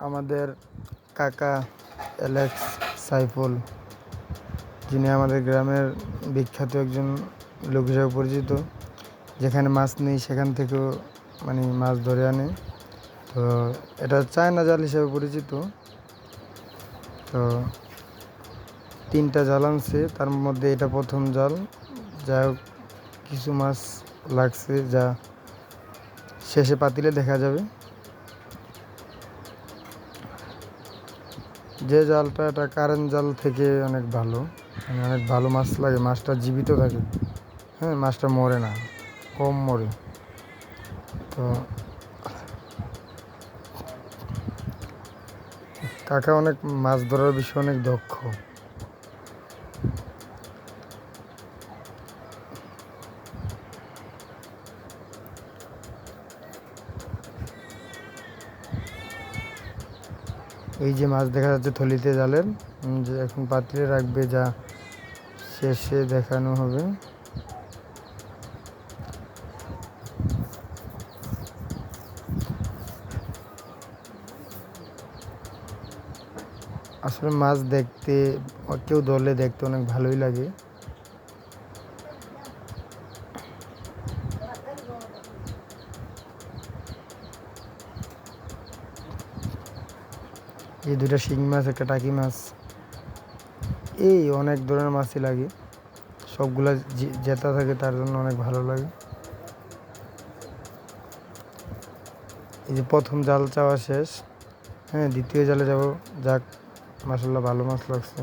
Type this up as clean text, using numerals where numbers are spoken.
আমাদের কাকা অ্যালেক্স সাইফুল, যিনি আমাদের গ্রামের বিখ্যাত একজন লোক হিসেবে পরিচিত। যেখানে মাছ নেই সেখান থেকেও মাছ ধরে আনে। তো এটা চায়না জাল হিসেবে পরিচিত। তো 3টা জাল আনছে, তার মধ্যে এটা প্রথম জাল। যা কিছু মাছ লাগছে, যা শেষে পাতিলে দেখা যাবে। যে জালটা, এটা কারেন্ট জাল থেকে অনেক ভালো, অনেক ভালো মাছ লাগে। মাছটা জীবিত থাকে, হ্যাঁ, মাছটা মরে না, কম মরে। তো কাকা অনেক মাছ ধরার বিষয়ে অনেক দক্ষ। এই যে মাছ দেখা যাচ্ছে থলিতে জালের, যে এখন পাত্রে রাখবে, যা শেষে দেখানো হবে। আসলে মাছ দেখতে, কেউ ধরলে দেখতে অনেক ভালোই লাগে। এই 2টা শিং মাছ, একটা টাকি মাছ, এই অনেক ধরনের মাছই লাগে। সবগুলা জেতা থাকে, তার জন্য অনেক ভালো লাগে। এই যে প্রথম জাল চাওয়া শেষ, হ্যাঁ, দ্বিতীয় জালে যাব। যাক, মাশাআল্লাহ ভালো মাছ লাগছে।